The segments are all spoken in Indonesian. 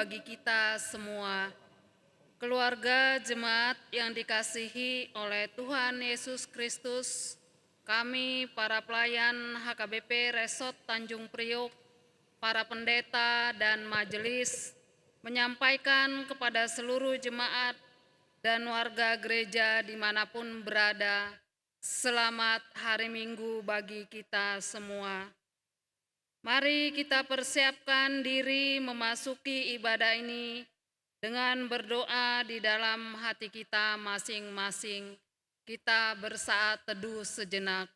bagi kita semua. Keluarga jemaat yang dikasihi oleh Tuhan Yesus Kristus, kami para pelayan HKBP Resort Tanjung Priok, para pendeta dan majelis, menyampaikan kepada seluruh jemaat dan warga gereja dimanapun berada, selamat hari Minggu bagi kita semua. Mari kita persiapkan diri memasuki ibadah ini dengan berdoa di dalam hati kita masing-masing. Kita bersaat teduh sejenak.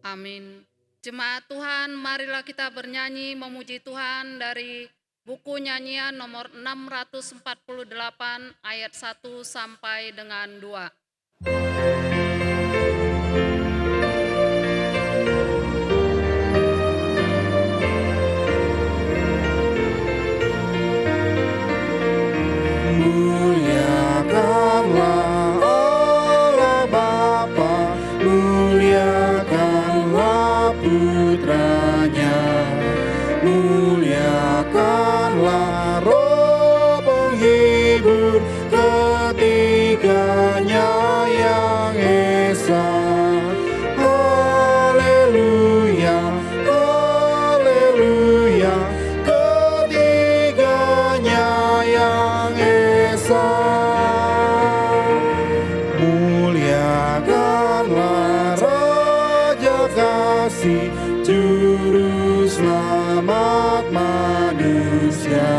Amin. Jemaat Tuhan, marilah kita bernyanyi memuji Tuhan dari buku nyanyian nomor 648 ayat 1 sampai dengan 2. Muliakanlah Roh penghibur ketiganya yang esa. Haleluya, haleluya, ketiganya yang esa. Muliakanlah Raja Kasih, Juru Selamat manusia.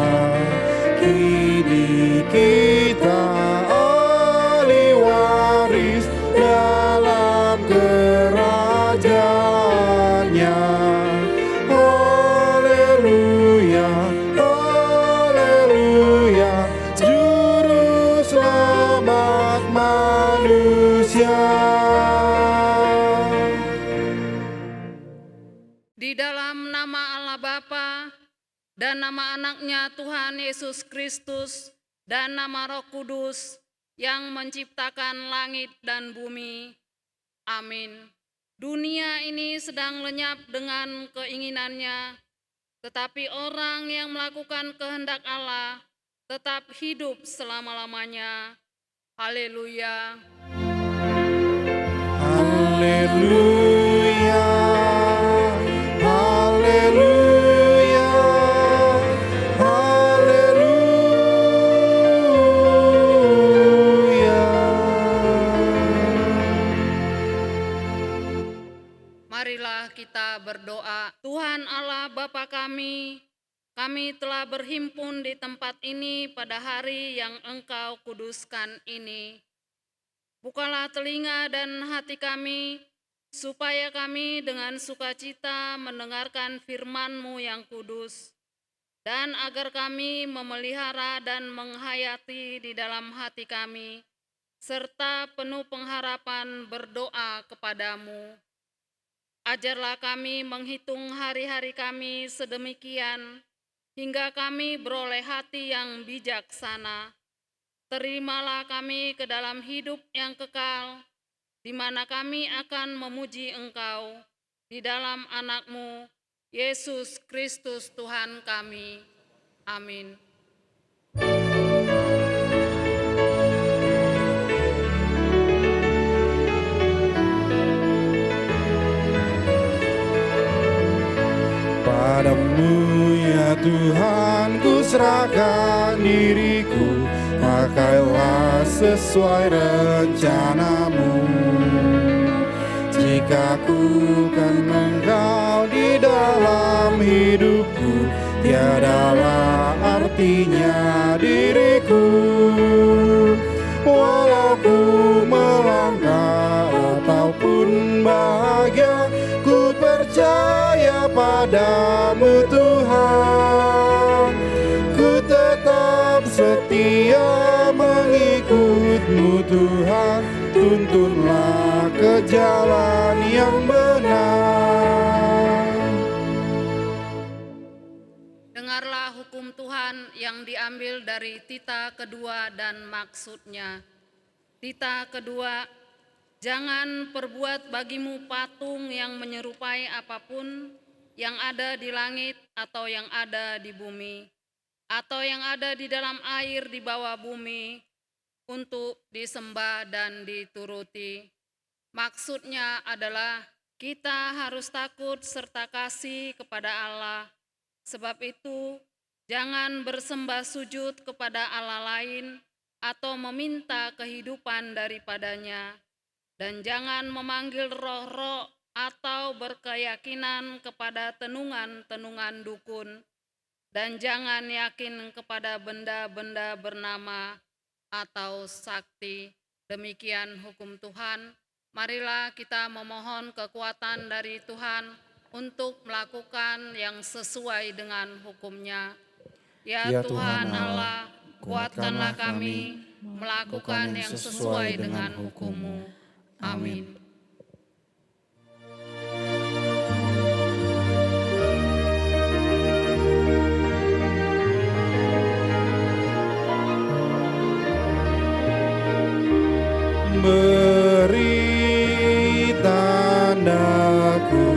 Kini kita ahli waris dalam kerajaannya. Haleluya, haleluya, Juru Selamat manusia. Di dalam nama Allah Bapa dan nama anaknya Tuhan Yesus Kristus dan nama Roh Kudus yang menciptakan langit dan bumi. Amin. Dunia ini sedang lenyap dengan keinginannya, tetapi orang yang melakukan kehendak Allah tetap hidup selama-lamanya. Haleluya. Haleluya, haleluya, haleluya. Marilah kita berdoa. Tuhan Allah Bapa kami telah berhimpun di tempat ini pada hari yang Engkau kuduskan ini. Bukalah telinga dan hati kami, supaya kami dengan sukacita mendengarkan firman-Mu yang kudus, dan agar kami memelihara dan menghayati di dalam hati kami, serta penuh pengharapan berdoa kepadamu. Ajarlah kami menghitung hari-hari kami sedemikian, hingga kami beroleh hati yang bijaksana. Terimalah kami ke dalam hidup yang kekal, di mana kami akan memuji Engkau di dalam anak-Mu, Yesus Kristus Tuhan kami. Amin. Padamu ya Tuhan ku serahkan diriku, pakailah sesuai rencana-Mu. Jika ku kan Engkau di dalam hidupku, tiadalah artinya diriku. Walau ku melangkah ataupun padamu Tuhan. Ku tetap setia mengikut-Mu Tuhan. Tuntunlah ke jalan yang benar. Dengarlah hukum Tuhan yang diambil dari Tita kedua dan maksudnya. Tita kedua, jangan perbuat bagimu patung yang menyerupai apapun yang ada di langit atau yang ada di bumi, atau yang ada di dalam air di bawah bumi, untuk disembah dan dituruti. Maksudnya adalah kita harus takut serta kasih kepada Allah. Sebab itu, jangan bersembah sujud kepada Allah lain atau meminta kehidupan daripadanya, dan jangan memanggil roh-roh atau berkeyakinan kepada tenungan-tenungan dukun, dan jangan yakin kepada benda-benda bernama atau sakti. Demikian hukum Tuhan. Marilah kita memohon kekuatan dari Tuhan untuk melakukan yang sesuai dengan hukum-Nya. Ya Tuhan Allah, kuatkanlah kami melakukan yang sesuai dengan hukum-Mu. Amin. Beri tanda-Ku,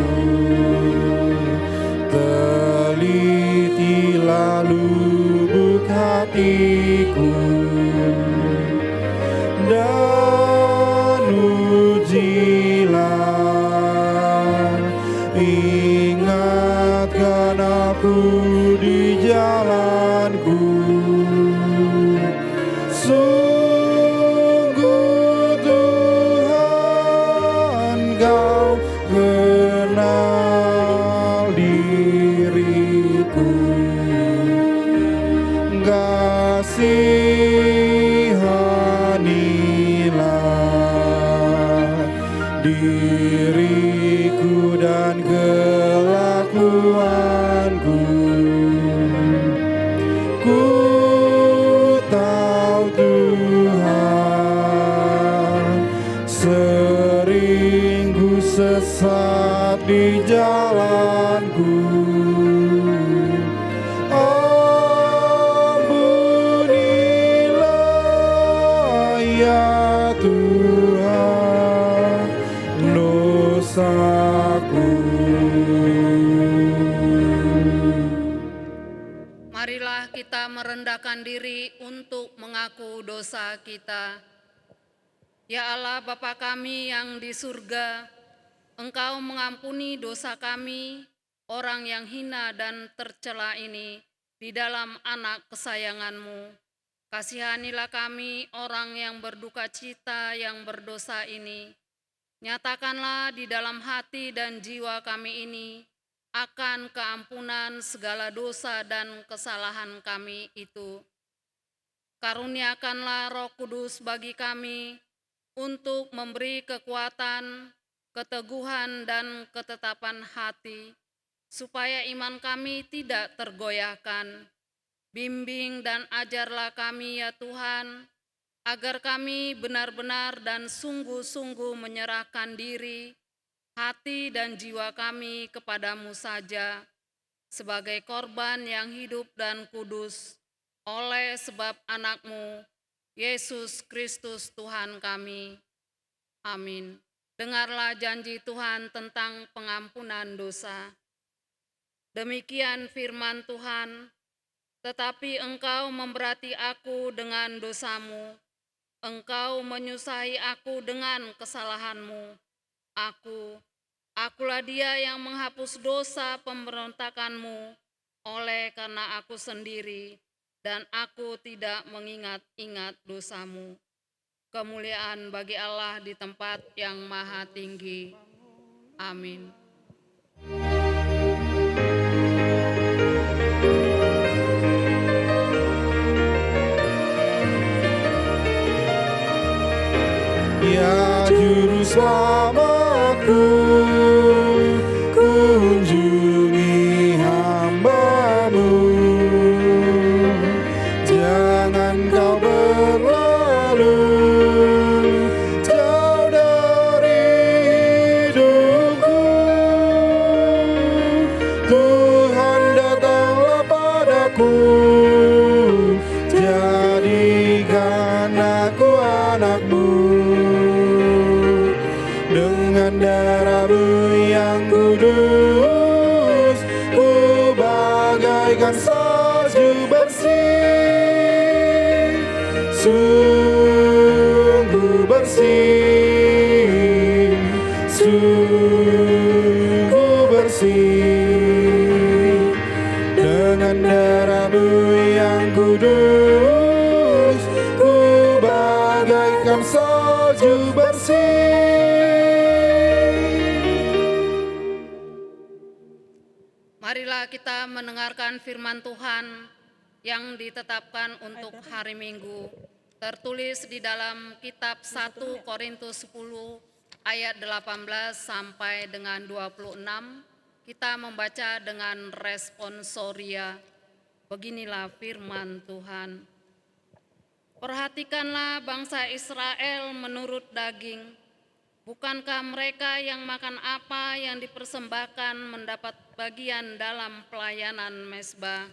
teliti lalu lubuk hatiku, dan ujilah, ingatkan aku di jalanku. Kau kenal diriku, kasihanilah diriku dan kelakuanku. Ku tahu Tuhan, sering ku sesat di jalanku. Ampunilah ya Tuhan dosaku. Marilah kita merendahkan diri untuk mengaku dosa kita. Ya Allah Bapa kami yang di surga, Engkau mengampuni dosa kami, orang yang hina dan tercela ini, di dalam anak kesayangan-Mu. Kasihanilah kami, orang yang berduka cita yang berdosa ini. Nyatakanlah di dalam hati dan jiwa kami ini akan keampunan segala dosa dan kesalahan kami itu. Karuniakanlah Roh Kudus bagi kami untuk memberi kekuatan, keteguhan, dan ketetapan hati, supaya iman kami tidak tergoyahkan. Bimbing dan ajarlah kami ya Tuhan, agar kami benar-benar dan sungguh-sungguh menyerahkan diri, hati dan jiwa kami kepadamu saja, sebagai korban yang hidup dan kudus, oleh sebab anak-Mu, Yesus Kristus Tuhan kami. Amin. Dengarlah janji Tuhan tentang pengampunan dosa. Demikian firman Tuhan, tetapi engkau memberati aku dengan dosamu, engkau menyusahi aku dengan kesalahanmu. Akulah dia yang menghapus dosa pemberontakanmu, oleh karena aku sendiri, dan aku tidak mengingat-ingat dosamu. Kemuliaan bagi Allah di tempat yang maha tinggi. Amin. Ya Juru Selamatku, kunjungi bagaikan salju bersih, sungguh bersih, sungguh bersih. Dengan darah-Mu yang kudus, ku bagaikan salju bersih. Marilah kita mendengarkan firman Tuhan yang ditetapkan untuk hari Minggu. Tertulis di dalam kitab 1 Korintus 10 ayat 18 sampai dengan 26. Kita membaca dengan responsoria. Beginilah firman Tuhan. Perhatikanlah bangsa Israel menurut daging. Bukankah mereka yang makan apa yang dipersembahkan mendapat bagian dalam pelayanan mezbah?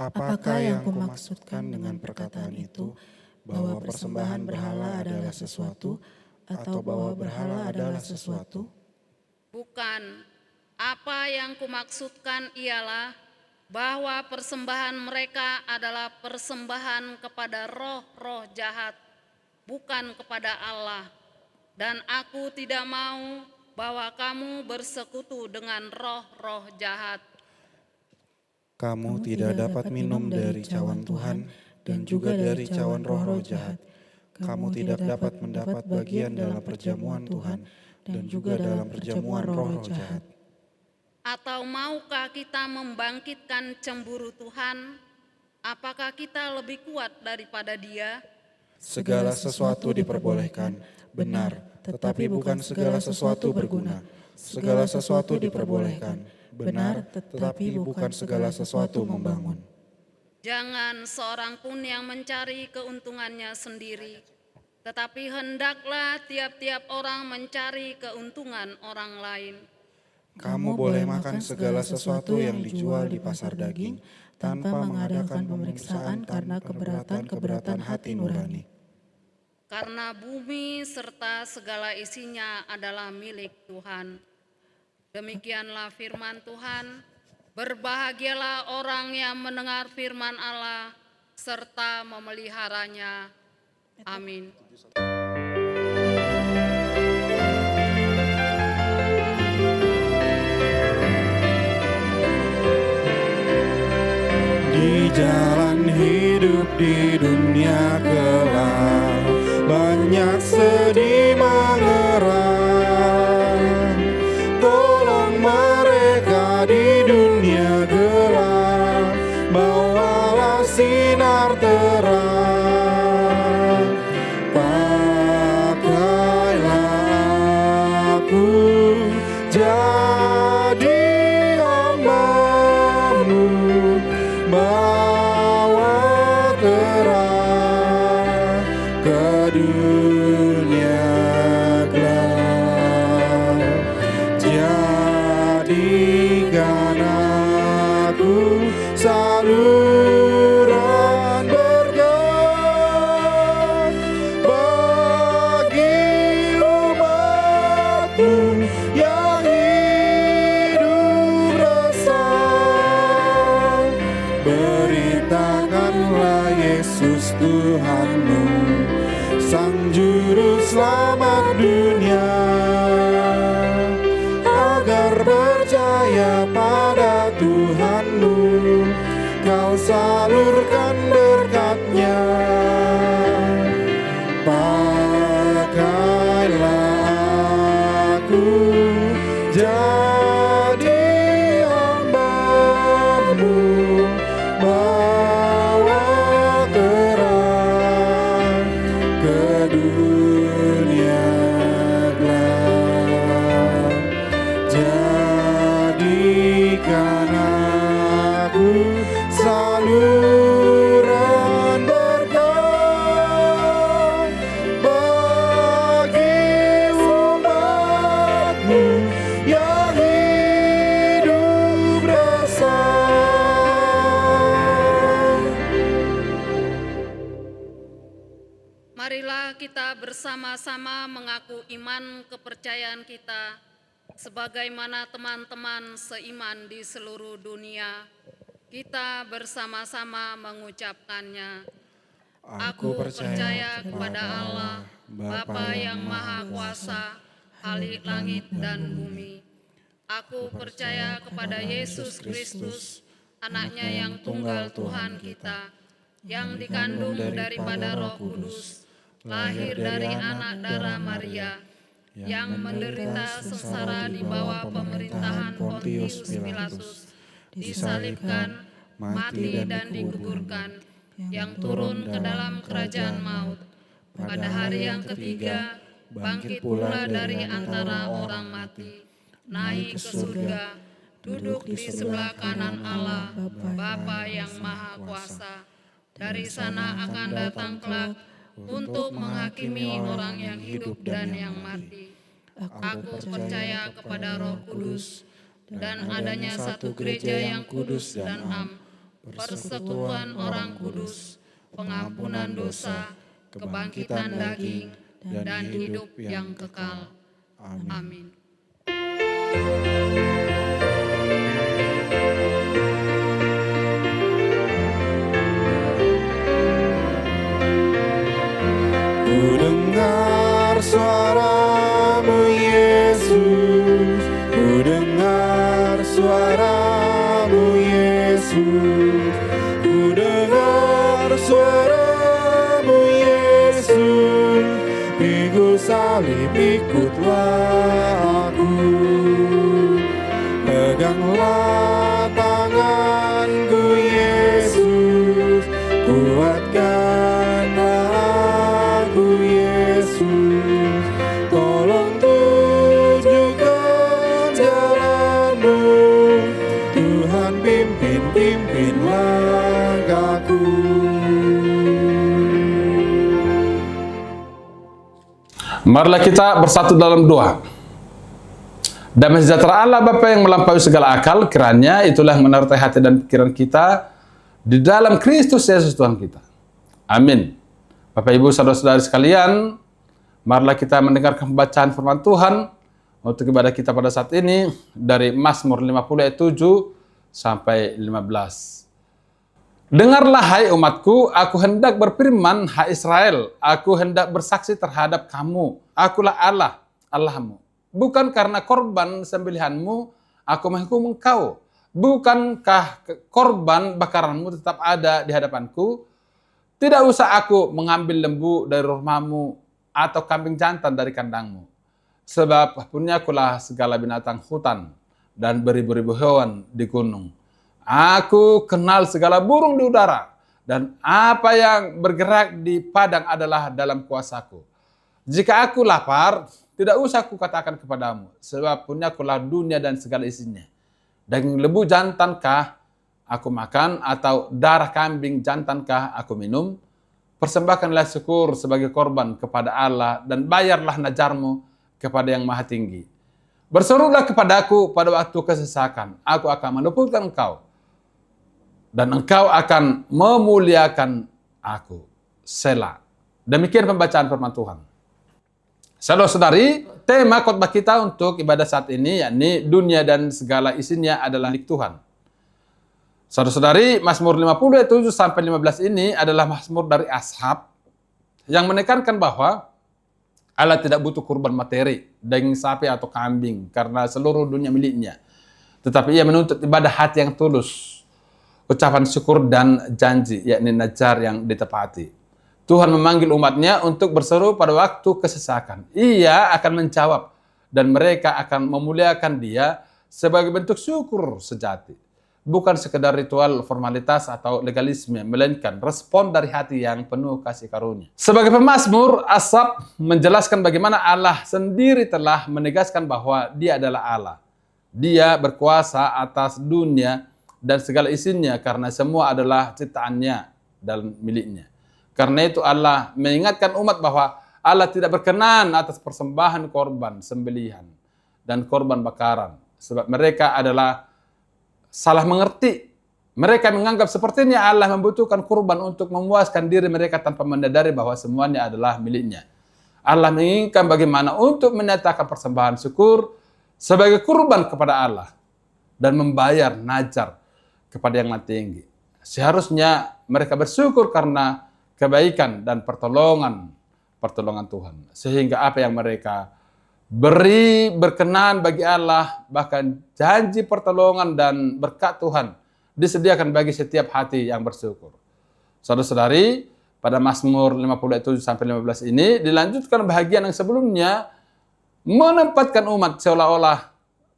Apakah yang kumaksudkan dengan perkataan itu, bahwa persembahan berhala adalah sesuatu, atau bahwa berhala adalah sesuatu? Bukan. Apa yang kumaksudkan ialah bahwa persembahan mereka adalah persembahan kepada roh-roh jahat, bukan kepada Allah. Dan aku tidak mau bahwa kamu bersekutu dengan roh-roh jahat. Kamu tidak dapat minum dari cawan Tuhan dan juga dari cawan roh-roh jahat. Kamu tidak dapat mendapat bagian dalam perjamuan Tuhan dan juga dalam perjamuan roh-roh jahat. Atau maukah kita membangkitkan cemburu Tuhan? Apakah kita lebih kuat daripada Dia? Segala sesuatu diperbolehkan, benar, tetapi bukan segala sesuatu berguna. Segala sesuatu diperbolehkan, benar, tetapi bukan segala sesuatu membangun. Jangan seorang pun yang mencari keuntungannya sendiri, tetapi hendaklah tiap-tiap orang mencari keuntungan orang lain. Kamu boleh makan segala sesuatu yang dijual di pasar daging tanpa mengadakan pemeriksaan karena keberatan-keberatan hati nurani. Karena bumi serta segala isinya adalah milik Tuhan. Demikianlah firman Tuhan. Berbahagialah orang yang mendengar firman Allah serta memeliharanya. Amin. Di jalan hidup di dunia gelap, banyak sedih mengerang. Tolong mereka di dunia gelap, bawalah sinar terang. Pakailah aku jadi hamba-Mu, bawa terang ke dunia gelap. Jadikan aku saluran berkat bagi umat-Mu yang hidup resah. Beritakanlah Yesus Tuhan-Mu, Sang Juru Selamat dunia, agar percaya pada Tuhan-Mu, Kau salurkan berkat-Nya. Pakailah aku jadi hamba-Mu, bawa terang ke dunia gelap. Jadikan aku saluran berkat bagi umat-Mu yang hidup resah. Marilah kita bersama-sama mengaku iman kepercayaan kita sebagaimana teman-teman seiman di seluruh dunia. Kita bersama-sama mengucapkannya. Aku percaya kepada Allah, Bapa yang Maha Kuasa, Khalik langit dan bumi. Aku percaya kepada Yesus Kristus, anaknya yang tunggal Tuhan kita, yang dikandung daripada Roh Kudus, lahir dari anak darah Maria, yang menderita sengsara di bawah pemerintahan Pontius Pilatus, disalibkan, mati dan digugurkan, yang turun ke dalam kerajaan maut. Pada hari yang ketiga, bangkit pula dari antara orang mati, naik ke surga, duduk di sebelah kanan Allah, Bapa yang Maha Kuasa. Dari sana akan datang kelak untuk menghakimi orang yang hidup dan yang mati. Aku percaya kepada Roh Kudus dan adanya satu gereja yang kudus dan am, persekutuan orang kudus, pengampunan dosa, kebangkitan daging, dan hidup yang kekal. Amin. Ku dengar suara-Mu Yesus, ku dengar suara-Mu Yesus, ku dengar suara-Mu Yesus, pikul salib ikutlah aku, peganglah tanganku Yesus, kuatkanlah aku Yesus, tolong tunjukkan jalan-Mu, Tuhan pimpin langkahku. Marilah kita bersatu dalam doa. Damai sejahtera Allah Bapa yang melampaui segala akal, kiranya itulah yang menyertai hati dan pikiran kita di dalam Kristus Yesus Tuhan kita. Amin. Bapak Ibu saudara-saudari sekalian, marilah kita mendengarkan pembacaan firman Tuhan untuk ibadah kita pada saat ini dari Mazmur 50 ayat 7 sampai 15. Dengarlah hai umatku, aku hendak berfirman hai Israel, aku hendak bersaksi terhadap kamu, akulah Allah, Allahmu. Bukan karena korban sembelihanmu, aku menghukum engkau. Bukankah korban bakaranmu tetap ada di hadapanku? Tidak usah aku mengambil lembu dari rumahmu atau kambing jantan dari kandangmu. Sebab punyakulah segala binatang hutan dan beribu-ribu hewan di gunung. Aku kenal segala burung di udara, dan apa yang bergerak di padang adalah dalam kuasaku. Jika aku lapar, tidak usah aku katakan kepadamu, sebab punyakulah dunia dan segala isinya. Daging lembu jantankah aku makan, atau darah kambing jantankah aku minum? Persembahkanlah syukur sebagai korban kepada Allah, dan bayarlah najarmu kepada yang maha tinggi. Berserulah kepadaku pada waktu kesesakan, aku akan meluputkan engkau, dan engkau akan memuliakan aku. Selah. Demikian pembacaan firman Tuhan. Saudara-saudari, tema khotbah kita untuk ibadah saat ini, yakni dunia dan segala isinya adalah milik Tuhan. Saudara-saudari, Mazmur 50 ayat 7 sampai 15 ini adalah Mazmur dari Ashab yang menekankan bahwa Allah tidak butuh kurban materi, daging sapi atau kambing, karena seluruh dunia miliknya. Tetapi ia menuntut ibadah hati yang tulus, ucapan syukur dan janji, yakni najar yang ditepati. Tuhan memanggil umatnya untuk berseru pada waktu kesesakan. Ia akan menjawab dan mereka akan memuliakan Dia sebagai bentuk syukur sejati. Bukan sekedar ritual formalitas atau legalisme, melainkan respon dari hati yang penuh kasih karunia. Sebagai pemazmur, Ashab menjelaskan bagaimana Allah sendiri telah menegaskan bahwa Dia adalah Allah. Dia berkuasa atas dunia dan segala isinya karena semua adalah ciptaannya dan miliknya. Karena itu Allah mengingatkan umat bahwa Allah tidak berkenan atas persembahan korban sembelihan dan korban bakaran. Sebab mereka adalah salah mengerti. Mereka menganggap sepertinya Allah membutuhkan kurban untuk memuaskan diri mereka tanpa menyadari bahwa semuanya adalah miliknya. Allah menginginkan bagaimana untuk menyatakan persembahan syukur sebagai kurban kepada Allah dan membayar najar kepada yang Maha Tinggi. Seharusnya mereka bersyukur karena kebaikan dan pertolongan Tuhan. Sehingga apa yang mereka beri berkenan bagi Allah, bahkan janji pertolongan dan berkat Tuhan disediakan bagi setiap hati yang bersyukur. Saudara-saudari, pada Mazmur 57-15 ini dilanjutkan bahagian yang sebelumnya menempatkan umat seolah-olah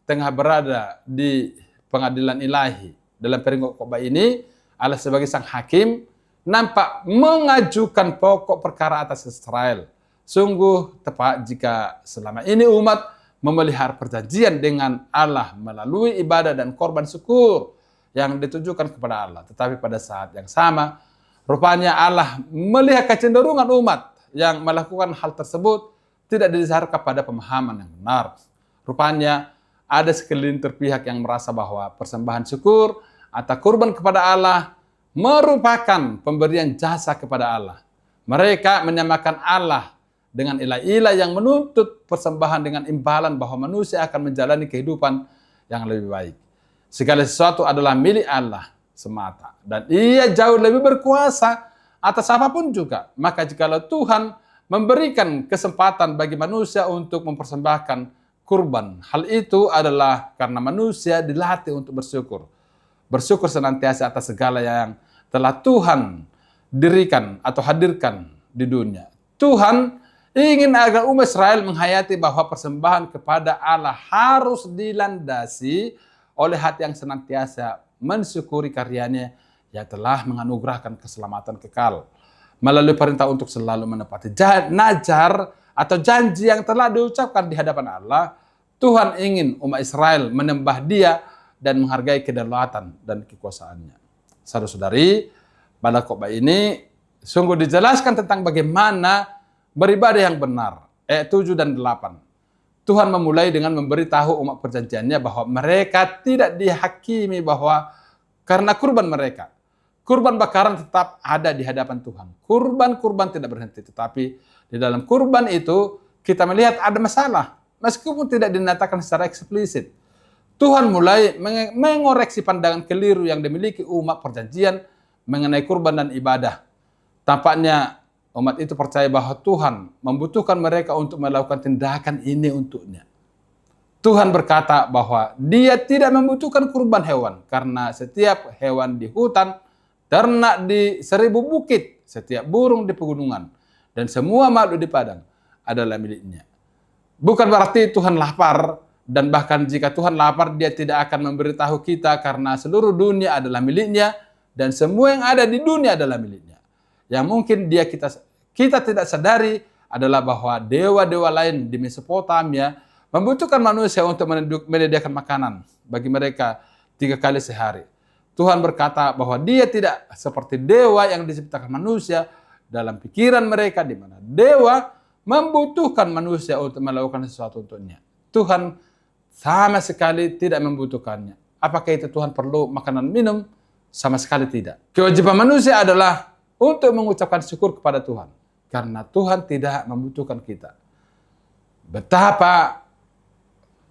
tengah berada di pengadilan ilahi. Dalam perikop khotbah ini, Allah sebagai sang hakim nampak mengajukan pokok perkara atas Israel. Sungguh tepat jika selama ini umat memelihara perjanjian dengan Allah melalui ibadah dan korban syukur yang ditujukan kepada Allah. Tetapi pada saat yang sama, rupanya Allah melihat kecenderungan umat yang melakukan hal tersebut tidak didasarkan pada pemahaman yang benar. Rupanya ada segelintir pihak yang merasa bahwa persembahan syukur atau kurban kepada Allah merupakan pemberian jasa kepada Allah. Mereka menyamakan Allah dengan ilah-ilah yang menuntut persembahan dengan imbalan bahwa manusia akan menjalani kehidupan yang lebih baik. Segala sesuatu adalah milik Allah semata, dan Ia jauh lebih berkuasa atas apapun juga. Maka jikalau Tuhan memberikan kesempatan bagi manusia untuk mempersembahkan kurban, hal itu adalah karena manusia dilatih untuk bersyukur. Bersyukur senantiasa atas segala yang telah Tuhan dirikan atau hadirkan di dunia. Tuhan ingin agar umat Israel menghayati bahwa persembahan kepada Allah harus dilandasi oleh hati yang senantiasa mensyukuri karyanya yang telah menganugerahkan keselamatan kekal. Melalui perintah untuk selalu menepati najar atau janji yang telah diucapkan di hadapan Allah, Tuhan ingin umat Israel menyembah Dia dan menghargai kedaulatan dan kekuasaannya. Saudara-saudari, pada khotbah ini sungguh dijelaskan tentang bagaimana beribadah yang benar. Ayat 7 dan 8. Tuhan memulai dengan memberitahu umat perjanjiannya bahwa mereka tidak dihakimi bahwa karena kurban mereka. Kurban bakaran tetap ada di hadapan Tuhan. Kurban-kurban tidak berhenti. Tetapi di dalam kurban itu kita melihat ada masalah. Meskipun tidak dinyatakan secara eksplisit. Tuhan mulai mengoreksi pandangan keliru yang dimiliki umat perjanjian mengenai kurban dan ibadah. Tampaknya umat itu percaya bahwa Tuhan membutuhkan mereka untuk melakukan tindakan ini untuknya. Tuhan berkata bahwa Dia tidak membutuhkan kurban hewan karena setiap hewan di hutan, ternak di 1000 bukit, setiap burung di pegunungan, dan semua makhluk di padang adalah miliknya. Bukan berarti Tuhan lapar, dan bahkan jika Tuhan lapar, Dia tidak akan memberitahu kita karena seluruh dunia adalah miliknya dan semua yang ada di dunia adalah miliknya. Yang mungkin kita tidak sadari adalah bahwa dewa-dewa lain di Mesopotamia membutuhkan manusia untuk menyediakan makanan bagi mereka 3 kali sehari. Tuhan berkata bahwa Dia tidak seperti dewa yang diciptakan manusia dalam pikiran mereka, di mana dewa membutuhkan manusia untuk melakukan sesuatu untuknya. Tuhan sama sekali tidak membutuhkannya. Apakah itu Tuhan perlu makanan minum? Sama sekali tidak. Kewajiban manusia adalah untuk mengucapkan syukur kepada Tuhan. Karena Tuhan tidak membutuhkan kita. Betapa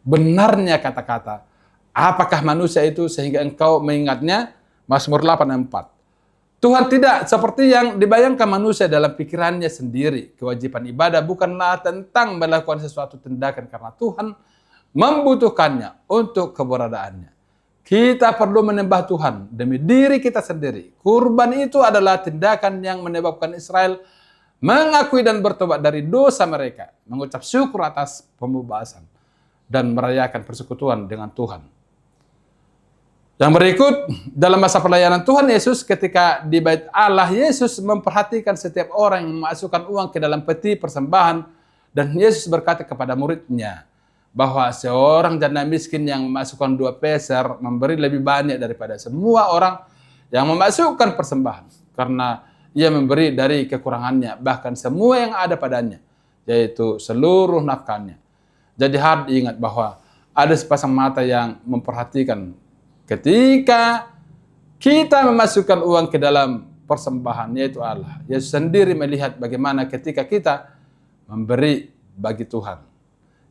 benarnya kata-kata, apakah manusia itu sehingga engkau mengingatnya? Mazmur 8:4. Tuhan tidak seperti yang dibayangkan manusia dalam pikirannya sendiri. Kewajiban ibadah bukanlah tentang melakukan sesuatu tindakan karena Tuhan membutuhkannya untuk keberadaannya. Kita perlu menyembah Tuhan demi diri kita sendiri. Kurban itu adalah tindakan yang menyebabkan Israel mengakui dan bertobat dari dosa mereka, mengucap syukur atas pembebasan, dan merayakan persekutuan dengan Tuhan. Yang berikut, dalam masa pelayanan Tuhan Yesus ketika di Bait Allah, Yesus memperhatikan setiap orang yang memasukkan uang ke dalam peti persembahan, dan Yesus berkata kepada muridnya bahwa seorang janda miskin yang memasukkan 2 peser memberi lebih banyak daripada semua orang yang memasukkan persembahan, karena ia memberi dari kekurangannya, bahkan semua yang ada padanya, yaitu seluruh nafkahnya. Jadi harus diingat bahwa ada sepasang mata yang memperhatikan ketika kita memasukkan uang ke dalam persembahan, yaitu Allah. Yesus sendiri melihat bagaimana ketika kita memberi bagi Tuhan.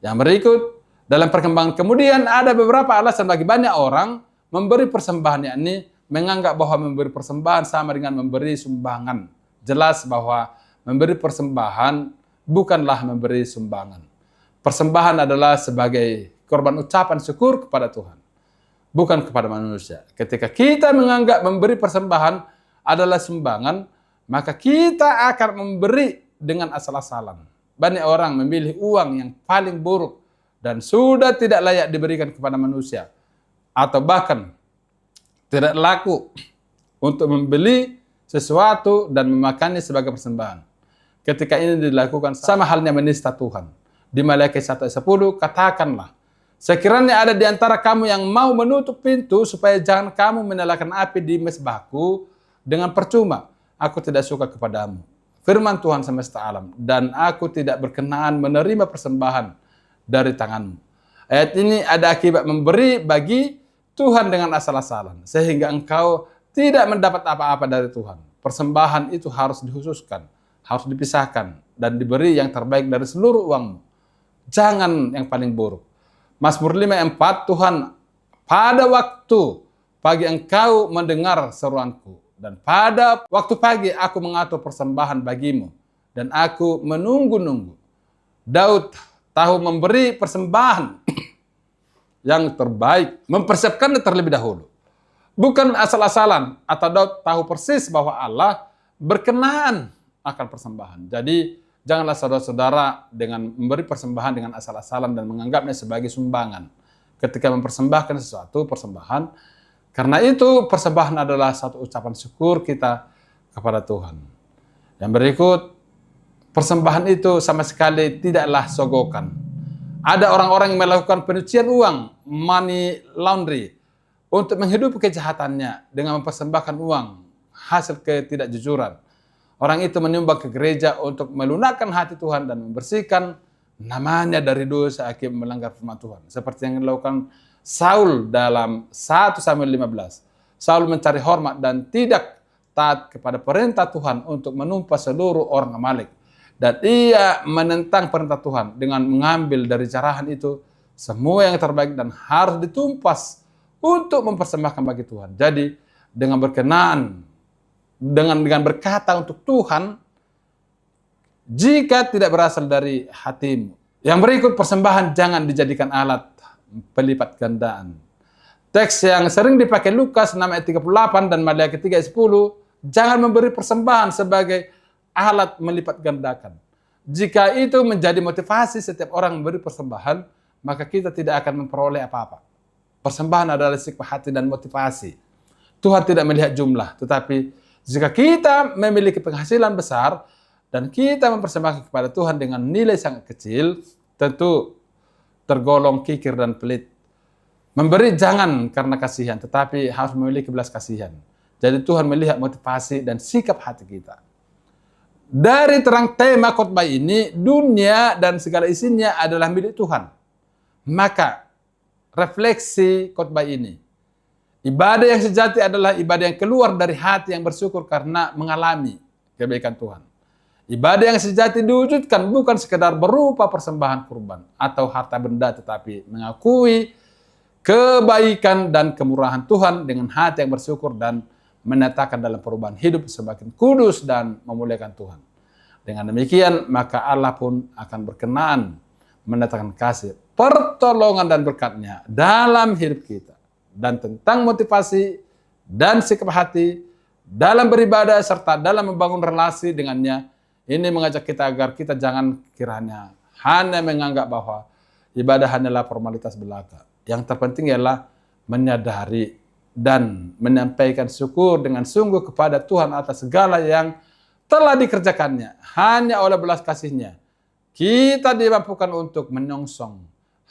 Yang berikut, dalam perkembangan kemudian ada beberapa alasan bagi banyak orang memberi persembahan, yakni menganggap bahwa memberi persembahan sama dengan memberi sumbangan. Jelas bahwa memberi persembahan bukanlah memberi sumbangan. Persembahan adalah sebagai korban ucapan syukur kepada Tuhan, bukan kepada manusia. Ketika kita menganggap memberi persembahan adalah sumbangan, maka kita akan memberi dengan asal-asalan. Banyak orang memilih uang yang paling buruk dan sudah tidak layak diberikan kepada manusia, atau bahkan tidak laku untuk membeli sesuatu dan memakannya sebagai persembahan. Ketika ini dilakukan, sama halnya menista Tuhan. Di Maliaki 1:10 katakanlah, sekiranya ada di antara kamu yang mau menutup pintu supaya jangan kamu menyalakan api di mezbahku dengan percuma, aku tidak suka kepadamu. Firman Tuhan semesta alam, dan aku tidak berkenaan menerima persembahan dari tanganmu. Ayat ini ada akibat memberi bagi Tuhan dengan asal-asalan, sehingga engkau tidak mendapat apa-apa dari Tuhan. Persembahan itu harus dikhususkan, harus dipisahkan, dan diberi yang terbaik dari seluruh uangmu. Jangan yang paling buruk. Mazmur 5:4, Tuhan, pada waktu pagi engkau mendengar seruanku, dan pada waktu pagi aku mengatur persembahan bagimu, dan aku menunggu-nunggu. Daud tahu memberi persembahan yang terbaik, mempersiapkannya terlebih dahulu. Bukan asal-asalan, atau Daud tahu persis bahwa Allah berkenan akan persembahan. Jadi, janganlah saudara-saudara dengan memberi persembahan dengan asal-asalan dan menganggapnya sebagai sumbangan. Ketika mempersembahkan sesuatu, persembahan, karena itu persembahan adalah satu ucapan syukur kita kepada Tuhan. Yang berikut, persembahan itu sama sekali tidaklah sogokan. Ada orang-orang yang melakukan pencucian uang, money laundry, untuk menghidupi kejahatannya dengan mempersembahkan uang hasil ketidakjujuran. Orang itu menyumbang ke gereja untuk melunakkan hati Tuhan dan membersihkan namanya dari dosa akibat melanggar firman Tuhan. Seperti yang dilakukan Saul dalam 1 Samuel 15. Saul mencari hormat dan tidak taat kepada perintah Tuhan untuk menumpas seluruh orang Amalek. Dan ia menentang perintah Tuhan dengan mengambil dari jarahan itu semua yang terbaik dan harus ditumpas untuk mempersembahkan bagi Tuhan. Jadi dengan berkenan, dengan berkata untuk Tuhan, jika tidak berasal dari hatimu. Yang berikut, persembahan jangan dijadikan alat pelipat gandaan. Teks yang sering dipakai Lukas 6:38 dan Maliaki 3:10, jangan memberi persembahan sebagai alat melipat gandakan. Jika itu menjadi motivasi setiap orang memberi persembahan, maka kita tidak akan memperoleh apa-apa. Persembahan adalah sikap hati dan motivasi. Tuhan tidak melihat jumlah, tetapi jika kita memiliki penghasilan besar dan kita mempersembahkan kepada Tuhan dengan nilai sangat kecil, tentu tergolong kikir dan pelit. Memberi jangan karena kasihan, tetapi harus memiliki belas kasihan. Jadi Tuhan melihat motivasi dan sikap hati kita. Dari terang tema khotbah ini, dunia dan segala isinya adalah milik Tuhan. Maka, refleksi khotbah ini, ibadah yang sejati adalah ibadah yang keluar dari hati yang bersyukur karena mengalami kebaikan Tuhan. Ibadah yang sejati diwujudkan bukan sekedar berupa persembahan kurban atau harta benda, tetapi mengakui kebaikan dan kemurahan Tuhan dengan hati yang bersyukur dan menyatakan dalam perubahan hidup semakin kudus dan memuliakan Tuhan. Dengan demikian, maka Allah pun akan berkenan menyatakan kasih, pertolongan dan berkat-Nya dalam hidup kita. Dan tentang motivasi dan sikap hati dalam beribadah serta dalam membangun relasi dengannya, ini mengajak kita agar kita jangan kiranya hanya menganggap bahwa ibadah hanyalah formalitas belaka. Yang terpenting ialah menyadari dan menyampaikan syukur dengan sungguh kepada Tuhan atas segala yang telah dikerjakannya. Hanya oleh belas kasih-Nya kita dimampukan untuk menyongsong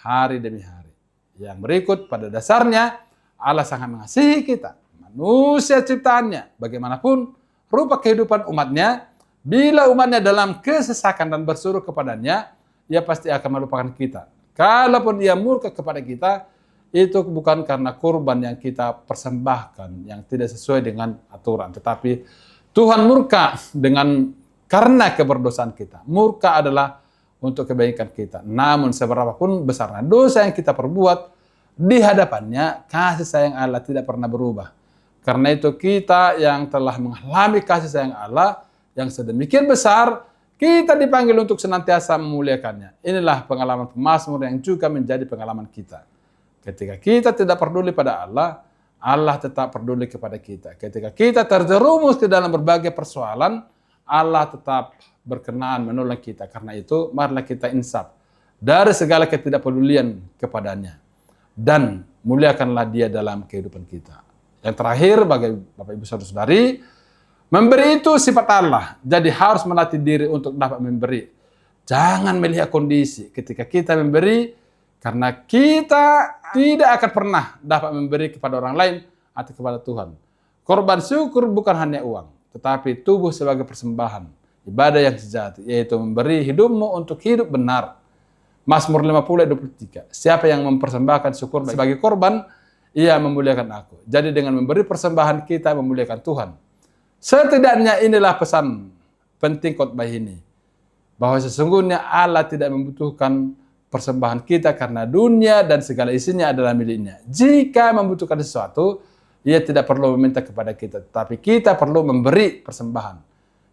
hari demi hari. Yang berikut, pada dasarnya Allah sangat mengasihi kita, manusia ciptaannya, bagaimanapun rupa kehidupan umatnya. Bila umatnya dalam kesesakan dan bersuruh kepadanya, ia pasti akan melupakan kita. Kalaupun ia murka kepada kita, itu bukan karena kurban yang kita persembahkan yang tidak sesuai dengan aturan, tetapi Tuhan murka karena keberdosaan kita. Murka adalah untuk kebaikan kita. Namun seberapapun besarnya dosa yang kita perbuat, di hadapannya kasih sayang Allah tidak pernah berubah. Karena itu kita yang telah mengalami kasih sayang Allah yang sedemikian besar, kita dipanggil untuk senantiasa memuliakannya. Inilah pengalaman pemazmur yang juga menjadi pengalaman kita. Ketika kita tidak peduli pada Allah, Allah tetap peduli kepada kita. Ketika kita terjerumus ke dalam berbagai persoalan, Allah tetap berkenan menolong kita. Karena itu, marilah kita insaf dari segala ketidakpedulian kepadanya. Dan muliakanlah dia dalam kehidupan kita. Yang terakhir, bagi Bapak Ibu Saudara-saudari, memberi itu sifat Allah. Jadi harus melatih diri untuk dapat memberi. Jangan melihat kondisi ketika kita memberi, karena kita tidak akan pernah dapat memberi kepada orang lain atau kepada Tuhan. Korban syukur bukan hanya uang, tetapi tubuh sebagai persembahan. Ibadah yang sejati, yaitu memberi hidupmu untuk hidup benar. Mazmur 50:23. Siapa yang mempersembahkan syukur sebagai korban, ia memuliakan aku. Jadi dengan memberi persembahan kita memuliakan Tuhan. Setidaknya inilah pesan penting khotbah ini. Bahwa sesungguhnya Allah tidak membutuhkan persembahan kita karena dunia dan segala isinya adalah miliknya. Jika membutuhkan sesuatu, ia tidak perlu meminta kepada kita. Tapi kita perlu memberi persembahan.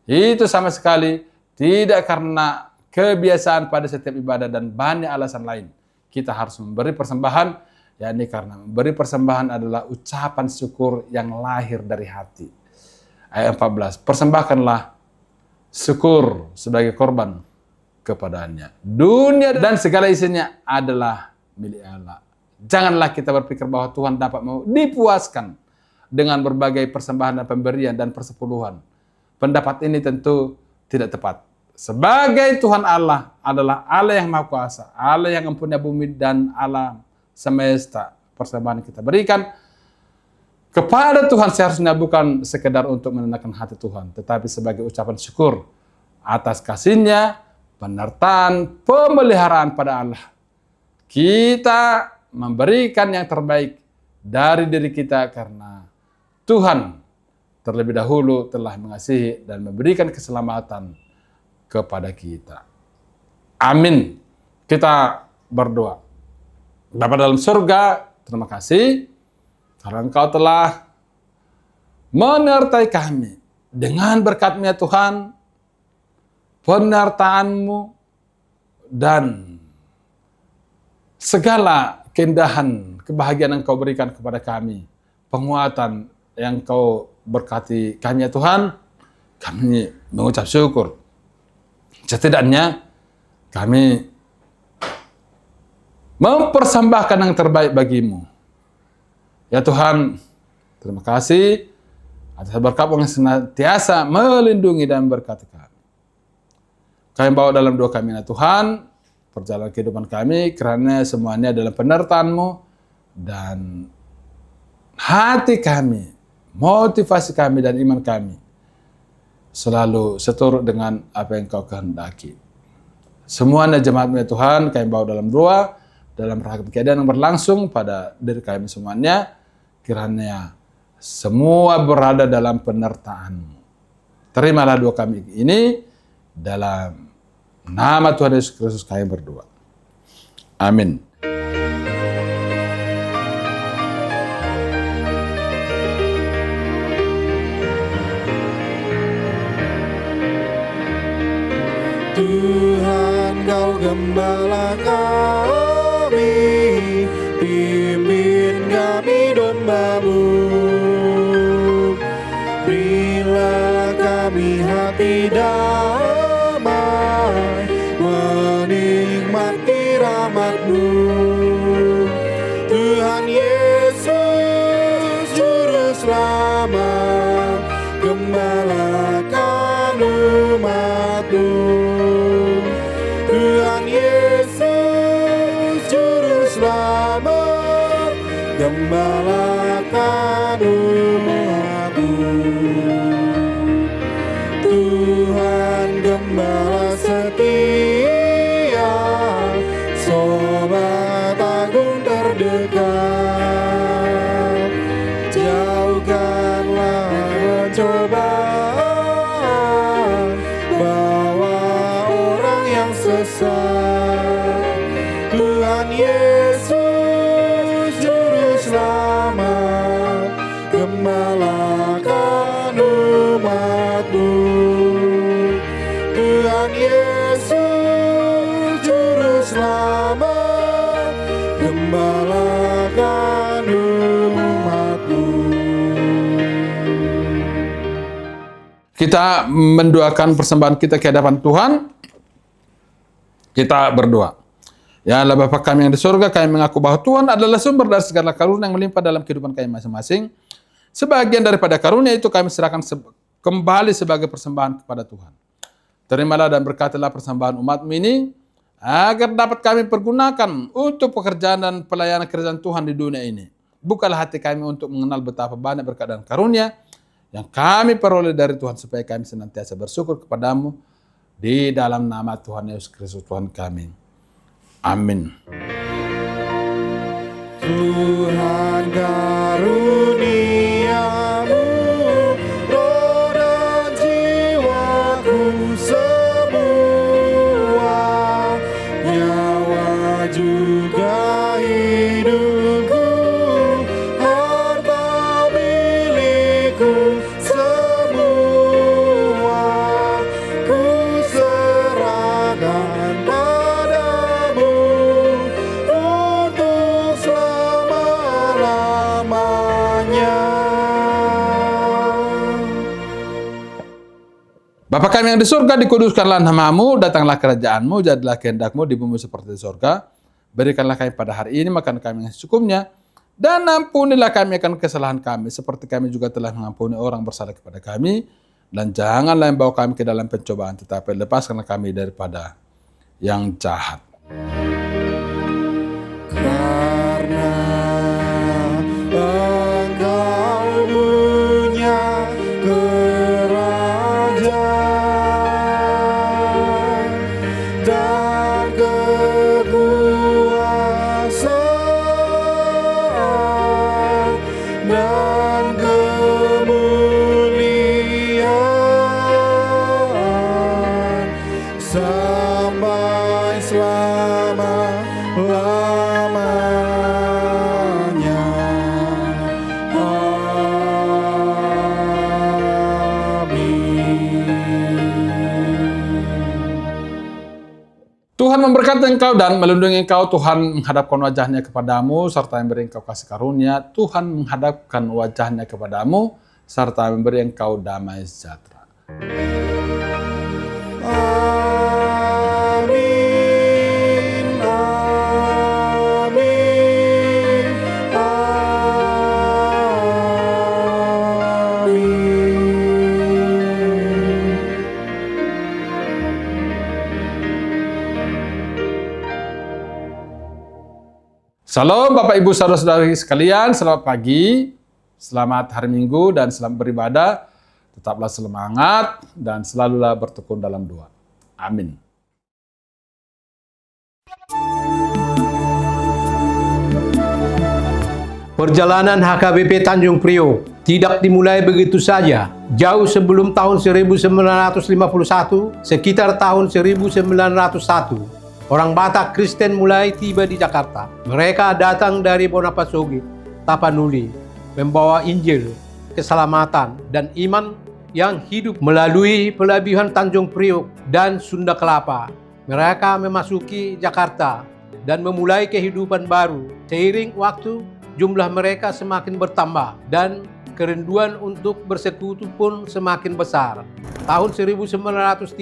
Itu sama sekali tidak karena kebiasaan pada setiap ibadah dan banyak alasan lain. Kita harus memberi persembahan, yakni karena memberi persembahan adalah ucapan syukur yang lahir dari hati. Ayat 14, persembahkanlah syukur sebagai korban kepadanya. Dunia dan segala isinya adalah milik Allah. Janganlah kita berpikir bahwa Tuhan dapat mau dipuaskan dengan berbagai persembahan dan pemberian dan persepuluhan. Pendapat ini tentu tidak tepat. Sebagai Tuhan Allah adalah Allah yang Maha Kuasa, Allah yang mempunyai bumi dan alam semesta. Persembahan yang kita berikan kepada Tuhan seharusnya bukan sekedar untuk menenangkan hati Tuhan, tetapi sebagai ucapan syukur atas kasih-Nya, penyertaan, pemeliharaan pada Allah. Kita memberikan yang terbaik dari diri kita karena Tuhan terlebih dahulu telah mengasihi dan memberikan keselamatan kepada kita. Amin. Kita berdoa. Bapa dalam surga, terima kasih karena Engkau telah menyertai kami dengan berkat-Mu ya Tuhan, penyertaan-Mu dan segala keindahan, kebahagiaan yang Engkau berikan kepada kami, penguatan yang Engkau berkati kami ya Tuhan, kami mengucap syukur. Setidaknya kami mempersembahkan yang terbaik bagi-Mu. Ya Tuhan, terima kasih atas berkat-Mu yang senantiasa melindungi dan memberkati kami. Kami bawa dalam doa kami ya Tuhan, perjalanan kehidupan kami, kerana semuanya dalam penyertaan-Mu dan hati kami, motivasi kami dan iman kami selalu seturut dengan apa yang Kau kehendaki. Semuanya jemaat-Mu ya Tuhan, kami bawa dalam doa, dalam ragam keadaan yang berlangsung pada diri kami semuanya, kiranya semua berada dalam penyertaan-Mu. Terimalah doa kami ini, dalam nama Tuhan Yesus Kristus kami berdoa. Amin. Tuhan, Kau gembala kami, pimpin kami domba-Mu. Berilah kami hati damai, menikmati rahmat-Mu. Tuhan Yesus, Juru Selamat, gembalakan umat-Mu. Tuhan Yesus, Juru Selamat, gembalakan umat-Mu. Tuhan Gembala setia, Sobat Agung terdekat, jauhkanlah pencobaan, bawa orang yang sesat. Tuhan Yesus, Juru Selamat, gembalakan umat-Mu. Tuhan Yesus Juru Selamat, gembalakan umat-Mu. Kita mendoakan persembahan kita ke hadapan Tuhan. Kita berdoa. Ya Allah Bapa kami yang di surga, kami mengaku bahwa Tuhan adalah sumber dari segala karunia yang melimpah dalam kehidupan kami masing-masing. Sebagian daripada karunia itu kami serahkan kembali sebagai persembahan kepada Tuhan. Terimalah dan berkatilah persembahan umat-Mu ini, agar dapat kami pergunakan untuk pekerjaan dan pelayanan kerajaan Tuhan di dunia ini. Bukalah hati kami untuk mengenal betapa banyak berkat dan karunia yang kami peroleh dari Tuhan, supaya kami senantiasa bersyukur kepadamu di dalam nama Tuhan Yesus Kristus Tuhan kami. Amin. Tuhan karuniamu, roh dan jiwaku semua, nyawa juga hidupku, harta milikku semua, ku serahkan padamu untuk selama-lamanya. Bapa kami yang di surga, dikuduskanlah nama-Mu, datanglah kerajaan-Mu, jadilah kehendak-Mu di bumi seperti di surga. Berikanlah kami pada hari ini makan kami yang secukupnya, dan ampunilah kami akan kesalahan kami, seperti kami juga telah mengampuni orang bersalah kepada kami. Dan janganlah membawa kami ke dalam pencobaan, tetapi lepaskanlah kami daripada yang jahat. Karena Engkau punya kerajaan dan kekuasaan dan kemuliaan sampai selama-lamanya. Tuhan memberkati engkau dan melindungi engkau. Tuhan menghadapkan wajahnya kepadamu serta memberi engkau kasih karunia. Tuhan menghadapkan wajahnya kepadamu serta memberi engkau damai sejahtera. Amin, amin, amin. Salam Bapak Ibu Saudara-saudari sekalian, selamat pagi, selamat hari Minggu dan selamat beribadah. Tetaplah semangat dan selalulah bertekun dalam doa. Amin. Perjalanan HKBP Tanjung Priok tidak dimulai begitu saja. Jauh sebelum tahun 1951, sekitar tahun 1901, orang Batak Kristen mulai tiba di Jakarta. Mereka datang dari Bonapasogit, Tapanuli, membawa Injil, keselamatan, dan iman yang hidup melalui pelabuhan Tanjung Priok dan Sunda Kelapa. Mereka memasuki Jakarta dan memulai kehidupan baru. Seiring waktu, jumlah mereka semakin bertambah dan kerinduan untuk bersekutu pun semakin besar. Tahun 1931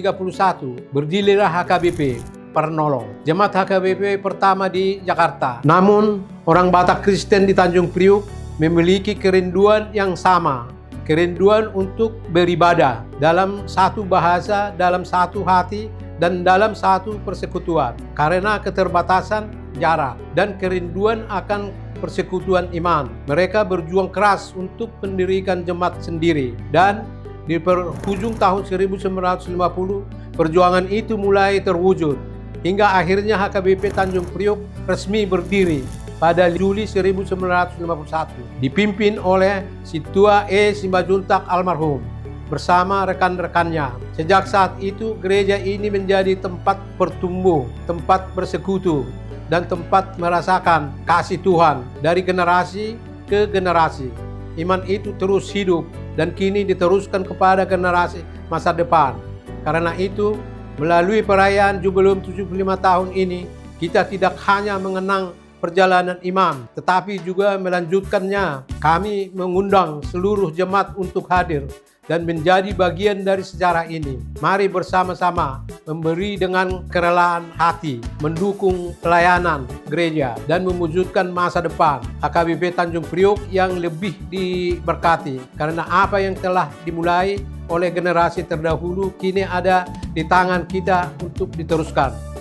berdirilah HKBP Pernolong, jemaat HKBP pertama di Jakarta. Namun, orang Batak Kristen di Tanjung Priok memiliki kerinduan yang sama, kerinduan untuk beribadah dalam satu bahasa, dalam satu hati, dan dalam satu persekutuan. Karena keterbatasan jarak dan kerinduan akan persekutuan iman, mereka berjuang keras untuk mendirikan jemaat sendiri. Dan di penghujung tahun 1950, perjuangan itu mulai terwujud, hingga akhirnya HKBP Tanjung Priok resmi berdiri pada Juli 1951, dipimpin oleh Situa E. Simbajuntak almarhum bersama rekan-rekannya. Sejak saat itu, gereja ini menjadi tempat bertumbuh, tempat bersekutu, dan tempat merasakan kasih Tuhan dari generasi ke generasi. iman itu terus hidup dan kini diteruskan kepada generasi masa depan. Karena itu, melalui perayaan Jubileum 75 tahun ini, kita tidak hanya mengenang perjalanan iman, tetapi juga melanjutkannya. Kami mengundang seluruh jemaat untuk hadir dan menjadi bagian dari sejarah ini. Mari bersama-sama memberi dengan kerelaan hati, mendukung pelayanan gereja, dan mewujudkan masa depan HKBP Tanjung Priok yang lebih diberkati. Karena apa yang telah dimulai oleh generasi terdahulu kini ada di tangan kita untuk diteruskan.